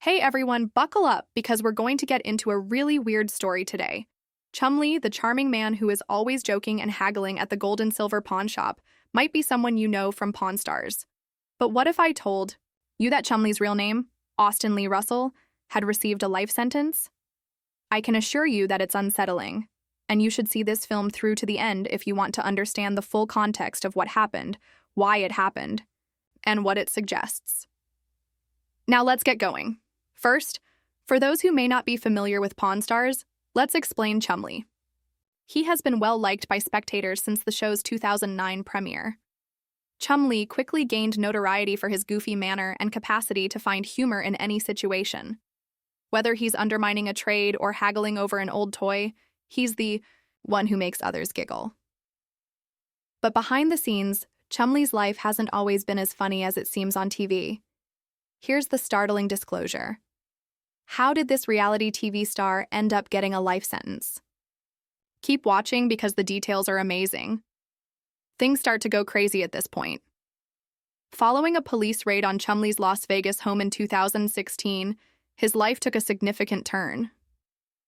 Hey everyone, buckle up because we're going to get into a really weird story today. Chumlee, the charming man who is always joking and haggling at the gold and silver pawn shop, might be someone you know from Pawn Stars. But what if I told you that Chumlee's real name, Austin Lee Russell, had received a life sentence? I can assure you that it's unsettling, and you should see this film through to the end if you want to understand the full context of what happened, why it happened, and what it suggests. Now let's get going. First, for those who may not be familiar with Pawn Stars, let's explain Chumlee. He has been well liked by spectators since the show's 2009 premiere. Chumlee quickly gained notoriety for his goofy manner and capacity to find humor in any situation. Whether he's undermining a trade or haggling over an old toy, he's the one who makes others giggle. But behind the scenes, Chumlee's life hasn't always been as funny as it seems on TV. Here's the startling disclosure. How did this reality TV star end up getting a life sentence? Keep watching because the details are amazing. Things start to go crazy at this point. Following a police raid on Chumlee's Las Vegas home in 2016, his life took a significant turn.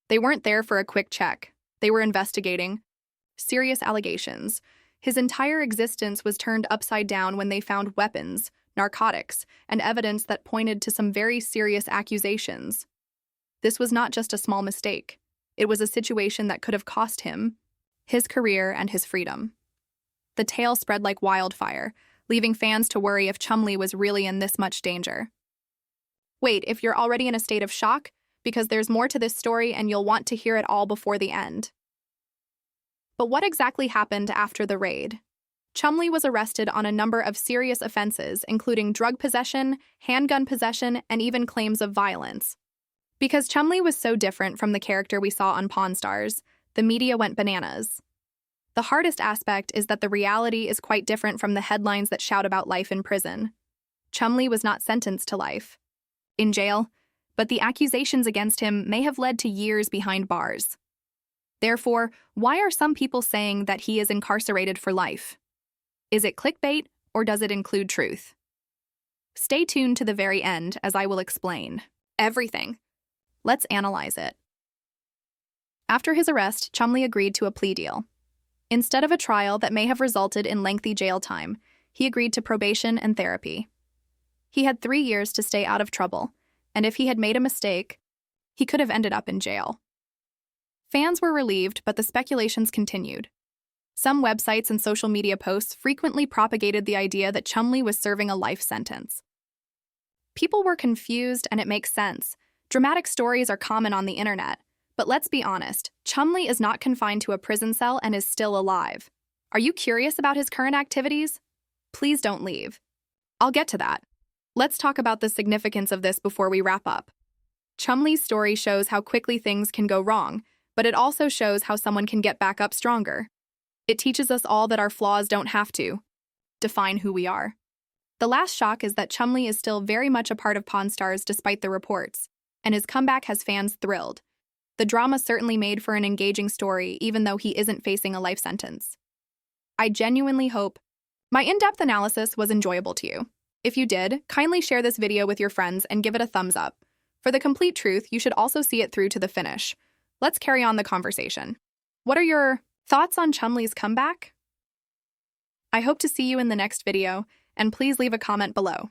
They weren't there for a quick check. They were investigating serious allegations. His entire existence was turned upside down when they found weapons, narcotics, and evidence that pointed to some very serious accusations. This was not just a small mistake. It was a situation that could have cost him his career and his freedom. The tale spread like wildfire, leaving fans to worry if Chumlee was really in this much danger. Wait, if you're already in a state of shock, because there's more to this story and you'll want to hear it all before the end. But what exactly happened after the raid? Chumlee was arrested on a number of serious offenses, including drug possession, handgun possession, and even claims of violence. Because Chumlee was so different from the character we saw on Pawn Stars, the media went bananas. The hardest aspect is that the reality is quite different from the headlines that shout about life in prison. Chumlee was not sentenced to life in jail, but the accusations against him may have led to years behind bars. Therefore, why are some people saying that he is incarcerated for life? Is it clickbait, or does it include truth? Stay tuned to the very end, as I will explain everything. Let's analyze it. After his arrest, Chumlee agreed to a plea deal. Instead of a trial that may have resulted in lengthy jail time, he agreed to probation and therapy. He had 3 years to stay out of trouble, and if he had made a mistake, he could have ended up in jail. Fans were relieved, but the speculations continued. Some websites and social media posts frequently propagated the idea that Chumlee was serving a life sentence. People were confused, and it makes sense. Dramatic stories are common on the internet. But let's be honest, Chumlee is not confined to a prison cell and is still alive. Are you curious about his current activities? Please don't leave. I'll get to that. Let's talk about the significance of this before we wrap up. Chumlee's story shows how quickly things can go wrong, but it also shows how someone can get back up stronger. It teaches us all that our flaws don't have to define who we are. The last shock is that Chumlee is still very much a part of Pawn Stars despite the reports, and his comeback has fans thrilled. The drama certainly made for an engaging story, even though he isn't facing a life sentence. I genuinely hope my in-depth analysis was enjoyable to you. If you did, kindly share this video with your friends and give it a thumbs up. For the complete truth, you should also see it through to the finish. Let's carry on the conversation. What are your thoughts on Chumlee's comeback? I hope to see you in the next video, and please leave a comment below.